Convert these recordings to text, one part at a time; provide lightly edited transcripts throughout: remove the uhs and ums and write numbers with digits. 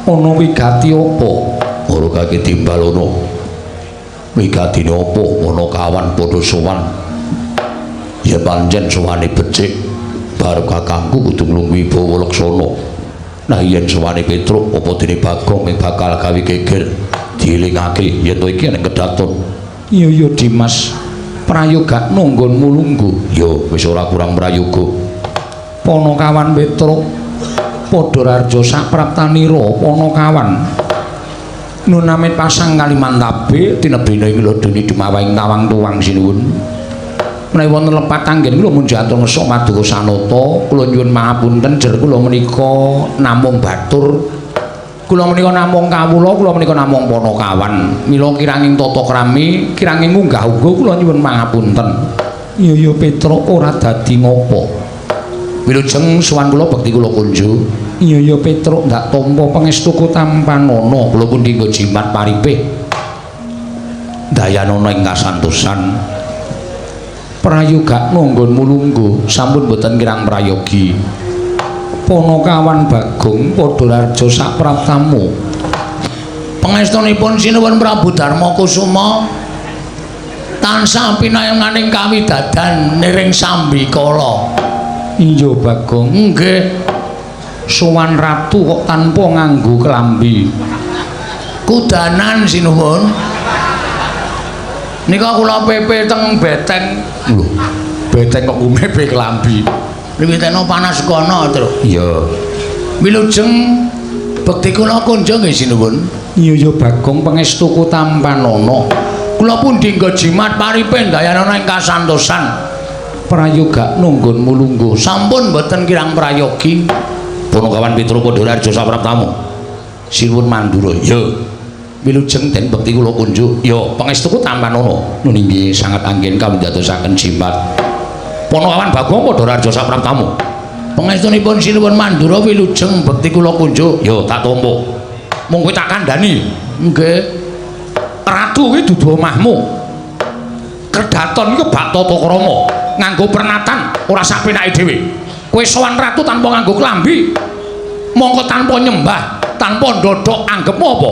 ana wigati apa ora kake timbal ana wigatine apa ana kawan padha sowan ya pancen sowane becik bar kakangku kudu nglungguhi Bawa Laksana nah yen sowane Petruk apa dene Bagong ing bakal gawe geger dielingake yen to iki ning kedaton iya Dimas prayoga nunggonmu lungguh ya wis ora kurang prayoga Panakawan Petruk padha raja sapraptanira Panakawan nun amit pasang Kalimantabe tinebena ing Lodoni dumawahing tawang tuwang sinuwun menawi wonten lepat anggen kula mun jatur ngesuk Maduka Sanata kula nyuwun pangapunten jer kula menika namung batur kula menika namung kawula kula menika namung Panakawan mila kiranging tata krami kiranging munggah uga kula nyuwun pangapunten iya Petruk ora dadi ngopo wilujeng sowan kula bekti kula kunjuk iya Petruk ndak tampa pangestuku tampanana kula pundi nggo jimat paripih dayanana ing kasantosan prayoga nunggonmu lungguh sampun boten kirang prayogi Panakawan Bagong padha raja sapraptamu pangestunipun sinuwun Prabu Darmakusuma tansah pinayanganing kawidadan niring Sambikala iya Bagong nggih sowan ratu kok tanpa nganggo klambi kudanan sinuwun nika kula pepe teng beteng lho beteng kok umepe klambi wiwitena panas kono terus iya wilujeng bekti kula kunjung nggih sinuwun iya Bagong pangestuku tampanana kula pundi nggo jimat paripih dayanana ing kasantosan prayoga nunggonmu lungguh sampun boten kirang prayogi Panakawan Petruk padha raja sapraptamu sinuwun mandura ya wilujeng den bekti kula kunjuk ya pangestuku tampanana nun inggih sanget anggen kawindadosaken jimat Panakawan Bagong padha raja sapraptamu pangestunipun sinuwun mandura wilujeng bekti kula kunjuk ya tak tampa mung kowe tak kandhani nggih ratu kuwi dudu omahmu kedaton iki bak tata krama nganggo pernatan ora sapenake dhewe kowe sowan ratu tanpa nganggo klambi mongko tanpa nyembah tanpa ndodhok anggepmu apa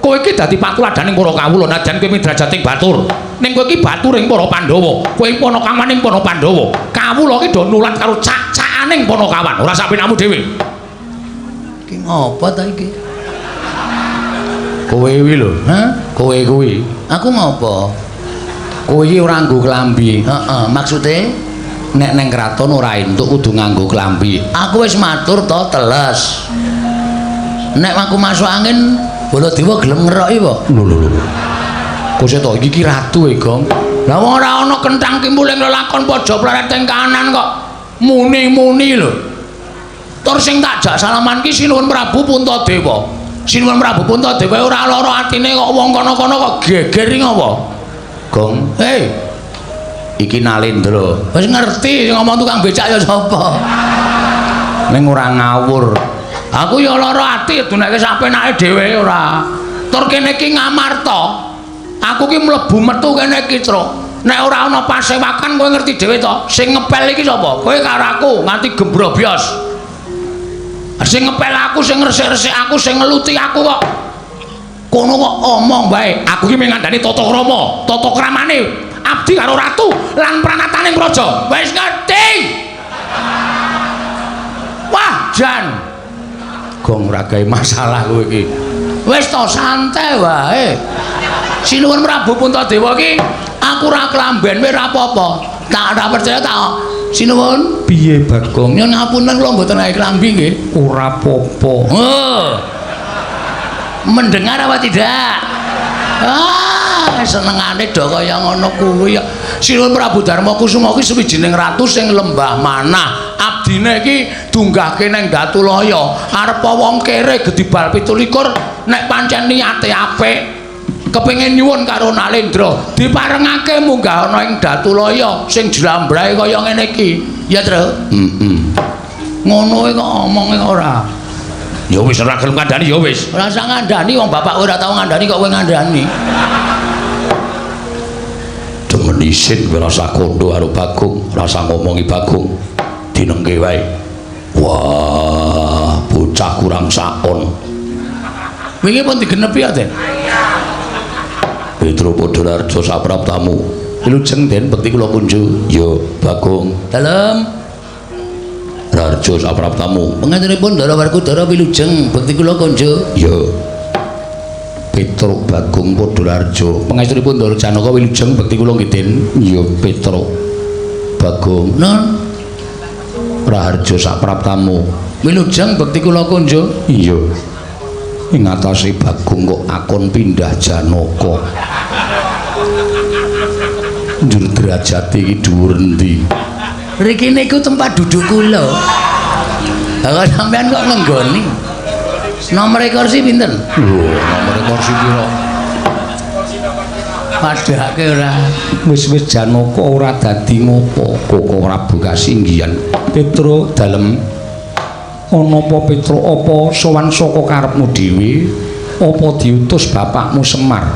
kowe iki dadi patuladaning para kawula najan kowe midrajating batur ning kowe iki baturing para Pandhawa kowe Panakawaning para Pandhawa kawula iki do nulat karo cak-cakaning Panakawan ora sapenamu dhewe iki ngopo ta iki kowe iki lho kowe kuwi aku ngopo kowe iki ora nganggo klambi heeh maksude nek neng kraton ora entuk kudu nganggo klambi aku wis matur to teles nek aku masuk angin Baladewa gelem ngeroki apa lho kose to iki ratu e Gong lah wong ora ana kenthang kimpuling lelakon pojok plaret teng kanan kok muni-muni lho tur sing tak jak salaman ki sinuwun Prabu Puntadewa sinuwun Prabu Puntadewa ora lara atine kok wong kono-kono kok geger ngopo Gong iki Nalendra wis ngerti ngomong tukang becak ya sapa ning ora ngawur aku ya lara ati duneke sapenake dhewe ora tur kene iki Ngamarta aku ki mlebu metu kene iki Truk nek ora ana pasewakan kowe ngerti dhewe to sing ngepel iki sapa kowe karo aku nganti gembrobyos sing ngepel aku sing resik-resik aku sing ngeluti aku kok kono kok omong bae aku ki mengandani tata krama tata kramane abdi karo ratu lan pranataning praja wis ngerti wah jan Gong ora gawe masalah kowe iki wis to santai wae sinuwun Prabu Puntadewa iki aku ora klamben wae ora apa-apa tak ora percaya tak sinuwun piye Bagong nyuwun ngapunten kula mboten gawe klambi nggih ora apa-apa mendengar apa tidak senengane do kaya ngono kuwi sinuwun Prabu Darmakusuma kuwi sawijining ratu sing lembah manah abdine iki dunggahke ning Datulaya arepa wong kere gedibal 17 nek pancen niate apik kepengin nyuwun karo Nalendra diparengake munggah ana ing Datulaya sing jlambrahe kaya ngene iki ya Tru ngono kok omonge ora ya wis ora gelem ngandani ya wis ora usah ngandani wong bapak ora tau ngandani kok kowe ngandani demen isin rasa kondo karo Bagong rasa ngomongi Bagong dinengke wae wah bocah kurang sakon Wingi pun digenepi ya, Den. Petro Podolarjo sapraptamu. Wilujeng, Den, bekti kula kunjuk. Ya, Bagong. Dalem. Rarjo sapraptamu. Pengantenipun Ndara Werkudara wilujeng, bekti kula kunjuk. Ya. Petro Bagong Podolarjo. Pengastunipun Ndara Janaka wilujeng, bekti kula nggih, Den. Ya, Petro Bagong. Nun. Raharjo sapraptamu. Wilujeng, bekti kula kunjuk. Iya. Ing atase Bagong kok akon pindah Janaka. Njur derajate iki dhuwur endi? Riki niku tempat duduk kula. Lah sampean kok ngenggoni? Nomor kursi pinten? Lho, nomor kursi pira? Padhake ora. Wis Janaka ora dadi ngopo? Kok ora Kasinggihan. Petro dalem ana apa Petro apa sowan saka karepmu dhewe? Apa diutus bapakmu Semar?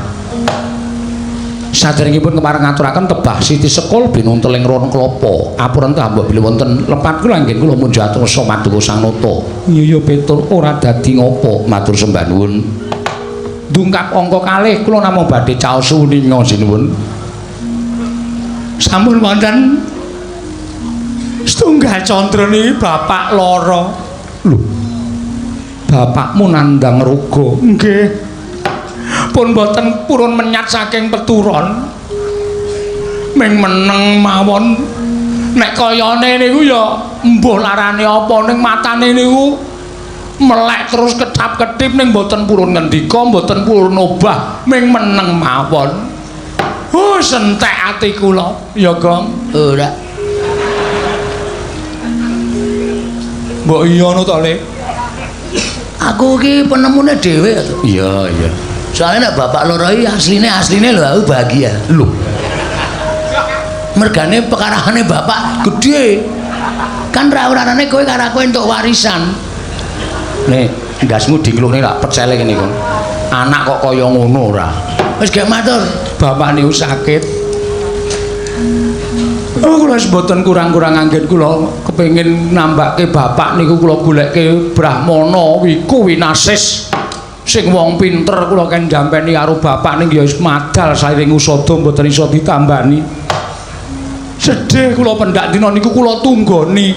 Saderengipun kepareng ngaturaken tebah Siti Sekul binunteling ron klapa. Apuran ta mbok bilih wonten lepat kula nggih kula munjuk atur Somaduka Sanata. Iya Petro ora dadi ngopo? Matur sembah nuwun. Dungkap angka kalih kula namung badhe caos suwuninga sinuwun. Sampun wonten setunggal candra niki bapak lara. Lho. Bapakmu nandang ruga. Nggih. Pun boten purun menyat saking peturon. Ming meneng mawon. Nek kayane niku ya mbuh larane apa ning matane niku melek terus ketap-ketip ning boten purun ngendika, boten purun obah, ming meneng mawon. Sentek ati kula, ya Gong. Ora. Mbok iya ngono to, Le? Aku iki penemune dhewe to. Iya, iya. Soalnya nek bapak loro iki asline lho aku bahagia. Lho. Mergane pekarane bapak gedhe. Kan ora-orane kowe karo aku entuk warisan. Nek gasmu dingklukne lak pecele kene kok. Anak kok kaya ngono ora. Wis gek matur, bapak niku sakit. Oh, kula wis mboten kurang-kurang anggen kula kepengin nambahke bapak niku kula goleke Brahmana wiku winasis. Sing wong pinter kula kan jampeni karo bapak ning ya wis madal sairing usada mboten iso ditambani. Sedih kula pendak dina niku kula tunggoni.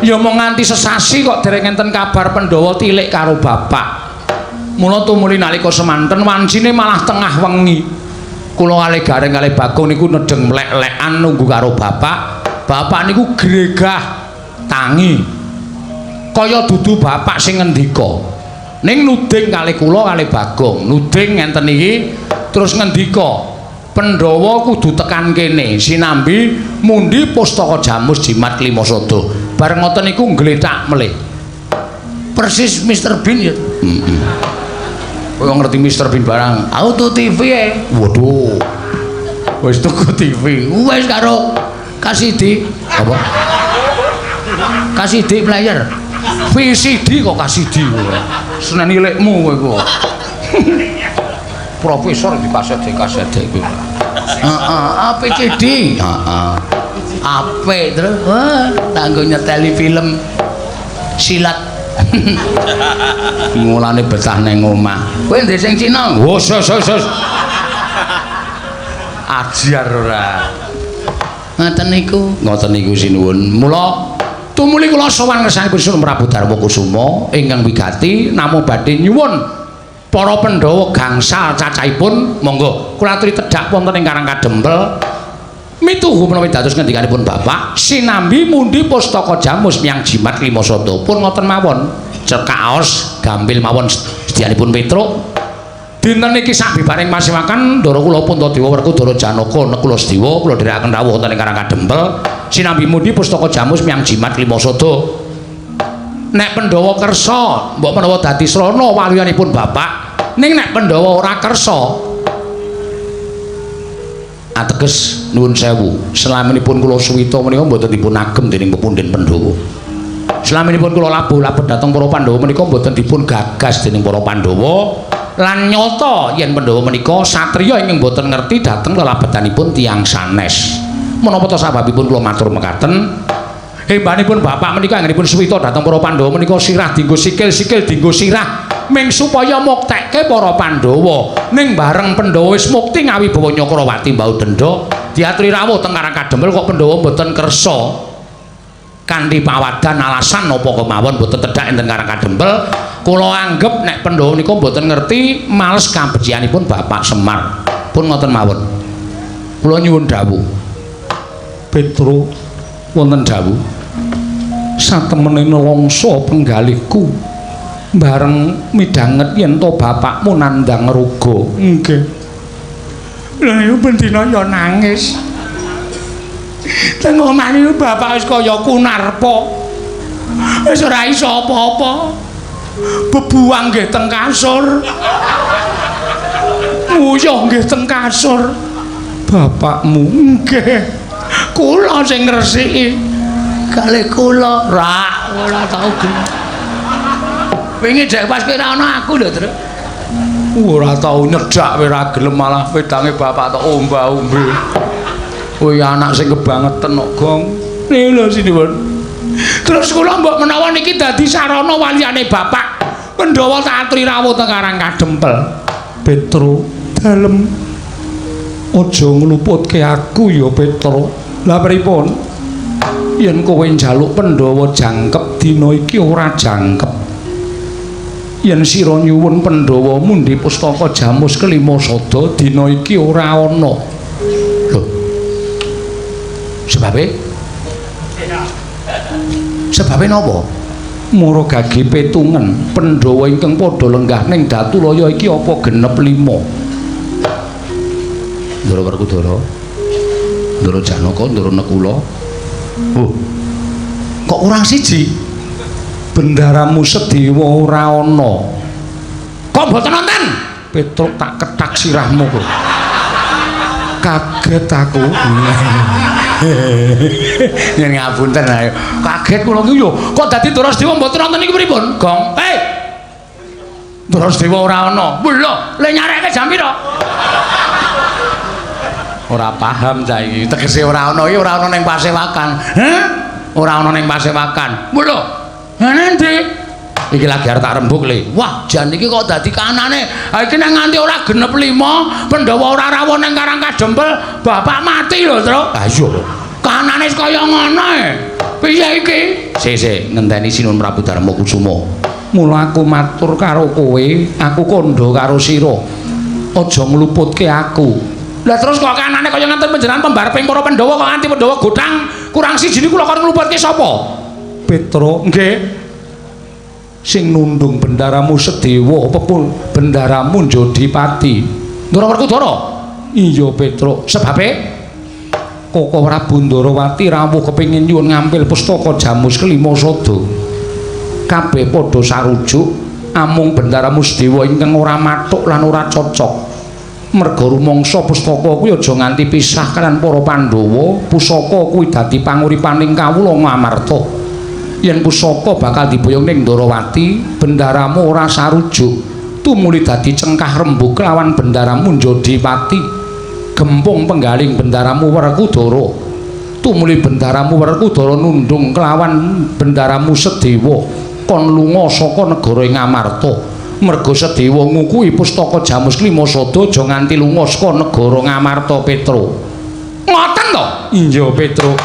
Ya mau nganti sesasi kok dereng enten kabar Pandhawa tilik karo bapak. Mula tumuli nalika semanten wancine malah tengah wengi. Kula kalih gareng kalih Bagong niku nedeng mlek-lekan nunggu karo bapak. Bapak niku gregah tangi. Kaya dudu bapak sing ngendika. Ning nuding kalih kula kalih Bagong, nuding ngenten iki terus ngendika, Pandhawa kudu tekan kene sinambi mundi pustaka Jamus Jimat Klimasada. Bareng ngoten niku nggletak melih. Persis Mr. Bean ya. Kowe ngerti Mr. Bean barang auto TV e. Waduh. Wis tuku TV. Wis karo Kasidi apa? Kasidi player. VCD kok Kasidi kowe. Senen ilikmu kowe kok. Profesor di kaset kuwi. APCD. Heeh. Apik terus. Wah, kanggo nyeteli film silat. Mulane betah nang omah. Kowe ndek sing Cina? Wos. Ajar ora. Ngoten niku sinuwun. Mula tumuli kula sowan ngersanipun Sun Prabu Darma Kusuma ingkang wigati namung badhe nyuwun para Pandhawa gangsal cacahipun monggo kula aturi tedhak wonten ing Karang Kadempel. Mituhu menawi dados ngendikanipun bapak sinambi mundi pustaka Jamus Miang Jimat Klimasada pun ngoten mawon cekaos gampil mawon sedyanipun Petruk dinten iki sabibaring masiwaken ndara kula Puntadewa Werkudara Janaka kula Sedewa kula dherekaken rawuh wonten ing Karang Kadempel sinambi mundi pustaka Jamus Miang Jimat Klimasada. Nek Pandhawa kersa mbok menawa dadi srana waliyanipun bapak ning nek Pandhawa ora kersa ateges nuwun sewu selaminipun kula suwita menika mboten dipun agem dening pepundhen Pandhawa. Selaminipun kula labuh-labet dhateng para Pandhawa menika mboten dipun gagas dening para Pandhawa lan nyata yen Pandhawa menika satriya ingkang mboten ngerti dhateng lelabetanipun tiyang sanes. Menapa ta sababipun kula matur mekaten? Hembanipun bapak menika anggenipun suwita dhateng para Pandhawa menika sirah dienggo sikil, sikil dienggo sirah. ming supaya muktekke para Pandhawa ning bareng Pandhawa wis mukti ngawibawa Nyakrawati mbau denda diaturi rawuh teng Karang Kadempel kok Pandhawa mboten kersa kanthi pawadan alasan napa kemawon mboten tedhak enten Karang Kadempel kula anggep nek Pandhawa nika mboten ngerti males kabecikanipun Bapak Semar pun ngoten mawon kula nyuwun dawuh Petro wonten dawuh satemene nelongso penggalihku bareng midhanget yen to bapakmu nandhang raga nggih lha iku bendina ya nangis teng omah niku bapak wis kaya kunarpa wis ora iso apa-apa bebuang nggih teng kasur nguyuh nggih teng kasur bapakmu nggih kula sing ngresiki kalih kula ora tau gelem wingi jek pas kira ana aku lho Tru ora tau nyedak ora gelem malah wedange bapak tok omba-ombe kowe anak sing kebangetan kok Gong lho sinuwun terus kula mbok menawa niki dadi sarana waliyane bapak Pandhawa tak aturi rawuh teng Karang Kadempel Petro dalem aja ngluputke aku ya Petro lah pripun yen kowe njaluk Pandhawa jangkep dina iki ora jangkep yen sira nyuwun Pandhawa mundi pustaka Jamus kelima sada dina iki ora ana lho sebabe napa mara gagi petungen Pandhawa ingkang padha lenggah ning Datulaya iki apa genep 5 Ndara Werkudara Ndara Janaka Ndara Nekula oh kok kurang siji bendaramu Sedewa ora ana kok mboten wonten Petruk tak ketak sirahmu kok kaget aku yen ngapunten ae kaget kula iki yo kok dadi Ndarasedewa mboten wonten iki pripun Gong Ndarasedewa ora ana lho le nyareke jam pira ora paham saiki tegese ora ana iki ora ana ning Pasewakan ora ana ning Pasewakan lho nanti iki lagi arep tak rembug le wah jan iki kok dadi kanane ha iki nek nganti ora genep 5 Pandhawa ora rawuh ning Karang Kadempel bapak mati lho Tru ha iya kanane kaya ngono piye iki sik ngenteni Sinuwun Prabu Darma Kusuma mula aku matur karo kowe aku kandha karo sira aja ngluputke aku lah terus kok kanane kaya ngenten panjenengan pembareping para Pandhawa kok nganti Pandhawa godhang kurang siji niku lho kok ngluputke sapa Petro nggih sing nundung bendaramu Sedewa apa pun bendaramu Jodipati Ndara Werkudara iya Petro sebabe Koko Prabu Ndarawati rawuh kepengin nyuwun ngampil pustaka Jamus kelima sada kabeh padha sarujuk amung bendaramu Sedewa ingkang ora mathuk lan ora cocok merga rumangsa pustaka kuwi aja nganti pisah kaliyan para Pandhawa pusaka kuwi dadi panguripaning kawula Ngamarta yen pusaka bakal diboyong ning Ndarawati bendaramu ora sarujuk tumuli dadi cengkah rembug kelawan bendaramu Jodipati gempung penggaling bendaramu Werkudara tumuli bendaramu Werkudara nundung kelawan bendaramu Sedewa kon lunga saka negara Ngamarta merga Sedewa ngukuhi pustaka Jamus kelima sada aja nganti lunga saka negara Ngamarta Petro ngoten to iya Petro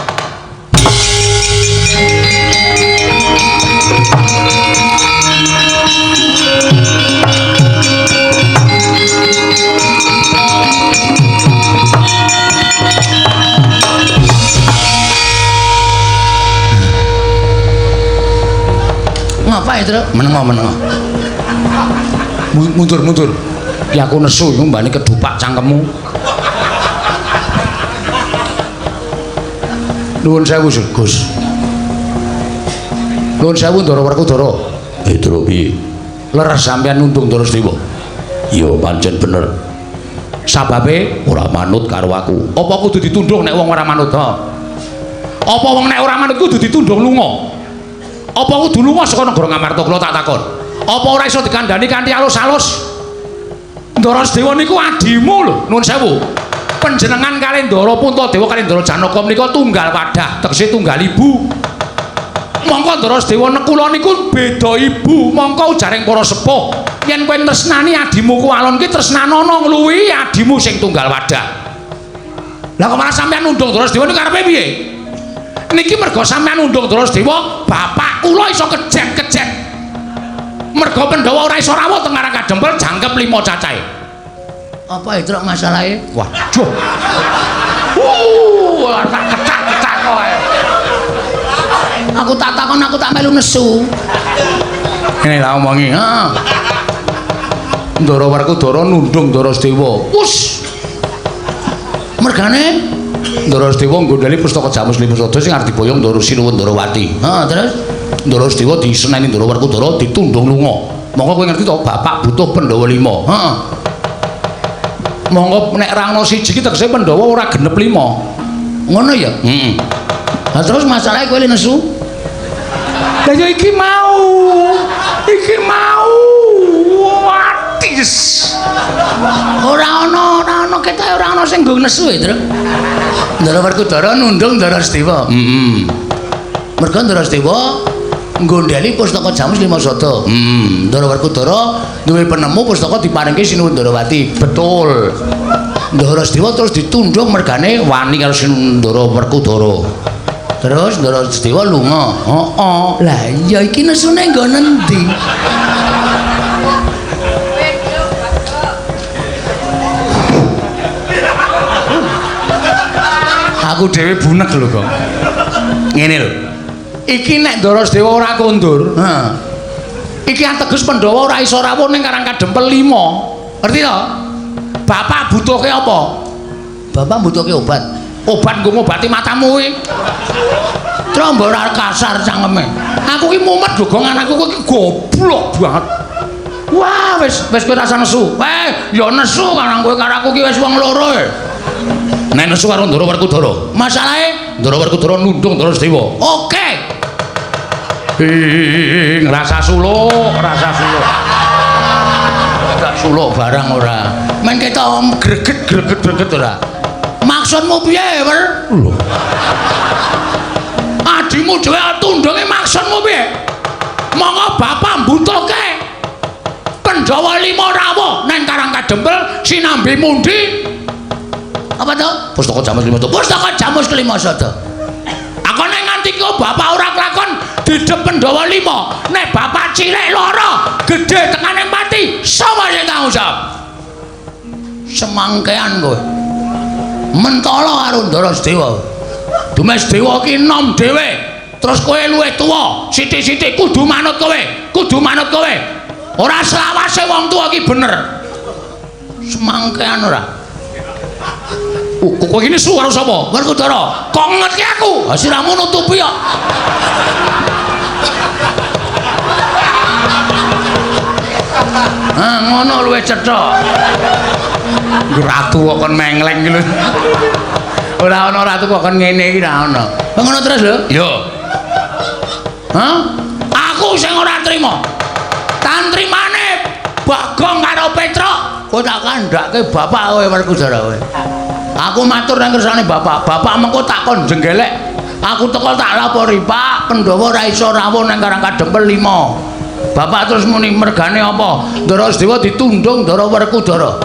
ngapain Tru menengo mundur ya aku nesu iku mbane kedupak cangkemmu nuwun sewu Gus nuwun sewu Ndara Werkudara Tru piye leres sampeyan nundung Ndarasedewa iya pancen bener sababe ora manut karo aku apa kudu ditundung nek wong ora manut apa wong nek ora manut kudu ditundung lunga apa kudu lunga saka negara Ngamarta kula tak takon apa ora iso dikandhani kanthi alus-alus Ndarasedewa niku adimu lho nuwun sewu panjenengan kalih Ndara Puntadewa kalih Ndara Janaka menika tunggal wadah tegese tunggal ibu Mongko Ndara Sedewa nek kula niku beda ibu, mongko ujaring para sepuh. Yen kowe tresnani adimu ku alon ki tresnanono ngluwi adimu sing tunggal wadah. Lah kok malah sampean nundung Ndara Sedewa niku karepe piye? Niki mergo sampean nundung Ndara Sedewa, bapak kula iso kejek-kejek. Mergo Pandhawa ora iso rawuh teng Karang Kadempel jangkep 5 cacahe. Apa itu masalahe? Waduh. Tak ketak-ketak kowe. Aku tak takon aku tak melu nesu. Ngene lah omongi, heeh. Ndara Werkudara nundung Ndara Sedewa. Wus. Mergane Ndara Sedewa nggondhali pustaka Jamus Lima Sada sing arep diboyong Ndara Sinuwun Ndarawati. Heeh, terus Ndara Sedewa diseneni Ndara Werkudara ditundung lunga. Monggo kowe ngerti to, bapak butuh Pandhawa 5. Heeh. Monggo nek rangno siji ki tegese Pandhawa ora genep 5. Ngono ya? Heeh. Lah terus masalahe kowe nesu? Lah ya iki mau. Iki mau. Watis. Ora ana ketoke ora ana sing nggo nesu ya, Tru. Ndara Werkudara nundung Ndara Sedewa. Heeh. Mergo Ndara Sedewa nggondhali pustaka Jamus Lima Sada. Ndara Werkudara duwe penemu pustaka diparingke Sinuwun Ndarawati. Betul. Ndara Sedewa terus ditundung mergane wani karo Sinuwun Werkudara. Terus Ndara Sedewa lunga. Heeh. Lah iya iki nesune nggo nendi? Aku dhewe bunek lho kok. Ngene lho. Iki nek Ndara Sedewa ora kondur, iki ateges Pandhawa ora iso rawuh ning Karang Kadempel 5. Ngerti to? Bapak butuhke apa? Bapak butuhke obat. Obat nggo ngobati matamu kuwi. Trombo ora kasar cangkeme. Aku ki mumet dogongan aku ki goblok banget. Wah, wis kowe rasa nesu. Ya nesu karang kowe karo aku ki wis wong loro. Nek nesu karo Ndara Werkudara. Masalahe Ndara Werkudara nundung Ndara Sedewa. Oke. Rasa suluk. Gak suluk barang ora. Men ketok greget ora. Maksudmu piye, Wer? Lho. Adimu dhewe tundunge maksudmu piye? Monggo bapak mbutuhke Pandhawa 5 rawuh nang Karang Kadempel sinambi mundi. Apa to? Pustaka Jamus Lima Sada. Pustaka Jamus Lima Sada. Aku nek nganti kok bapak ora kelakon didep Pandhawa 5. Nek bapak cilik lara, gedhe tekane mati, sapa sing tanggung jawab? Semangkean kowe. Mentala karo Ndara Sedewa. Dumes Dewa ki nom dhewe. Terus kowe luwih tuwa, sithik-sithik kudu manut kowe. Ora selawase wong tuwa ki bener. Semangkean ora. Kowe iki nesu karo sapa? Werkudara. Kok ngerti aku? Siramu nutupi kok. Ngono luwih cetha. Ratu kok kon mengleng iki lho. Ora ana ratu kok kon ngene iki ora ana. Ngono terus lho? Yo. Aku sing ora trima. Tantrimane Bagong karo Petruk, kowe tak kandhake bapak kowe Werkudara kowe. Aku matur nang kersane bapak. Bapak mengko takon jenggelek. Aku teko tak lapori, Pak, Pandhawa ora iso rawuh nang Karang Kadempel 5. Bapak terus muni mergane apa? Ndara Sedewa ditundung Ndara Werkudara.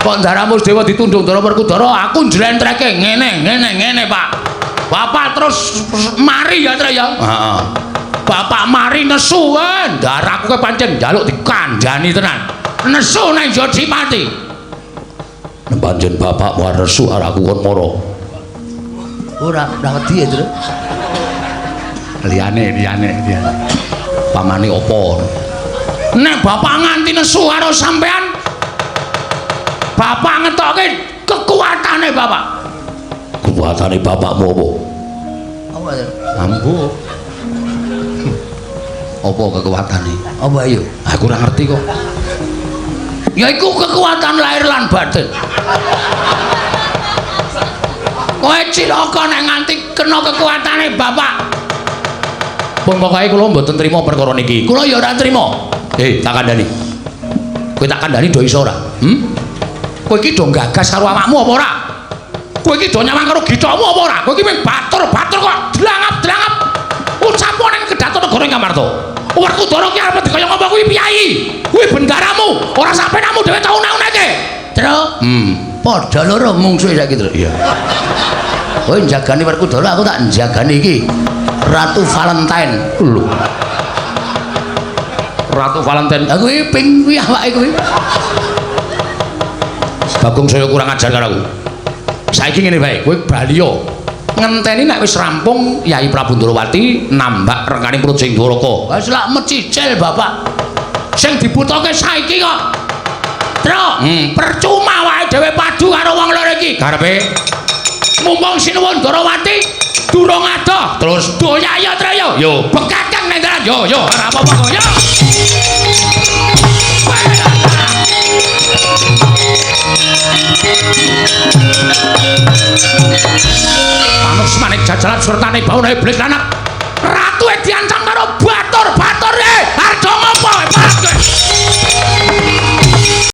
Kok Ndara Sedewa ditundung Ndara Werkudara, aku njlentreke ngene, Pak. Bapak terus mari ya, Tra ya. Heeh. Bapak mari nesu kan. Ndaraku ke pancen njaluk dikandhani tenan. Nesu nang Jodipati. Pancen bapak war nesu arek aku kon mara. Ora wedi ya, Tru. Liyane. Pamane apa? Nek bapak nganti nesu karo sampean, bapak ngetokke kekuatane bapak. Kekuatane bapakmu apa? Apa, Tru? Ambu. Apa kekuatane? Apa ayo? Aku ora ngerti kok. Yaiku kekuatan lahir lan batin. Kowe cilaka nek nganti kena kekuatane bapak. Pun pokoke kula mboten trima perkara niki. Kula ya ora trima. Tak kandhani. Kowe tak kandhani do iso ora? Kowe iki do gagas karo awakmu apa ora? Kowe iki do nyawang karo githokmu apa ora? Kowe iki mung batur kok, dlangap-dlangap. negara Ngamarta. Werkudara ki arep dikaya ngapa kuwi piyai. Kuwi bendaramu, ora sampenamu dhewe tau naunake. Tru? Padha loro mungsuhe saiki, Tru. Iya. Kowe njagani Werkudara, aku tak njagani iki. Ratu Valentine. Lho. Ratu Valentine. Aku iki ping kuwi awake kuwi. Bagong saya kurang ajar karo aku. Saiki ngene bae, kowe baliya. Ngenteni nek wis rampung Yai Prabu Ndrawati nambak rengkaning Projeng Dwaraka. Wis lak mecicil, Bapak. Sing dibutuhke saiki kok. Tru, percuma wae dhewe padu karo wong loro iki. Karepe mumpung Sinuwun Ndrawati durung adoh, terus doya ya Tru yo. Yo, bekakang nang dalan yo, ora apa-apa kok yo. Manuk semanik jajalan surtane baune iblis lanak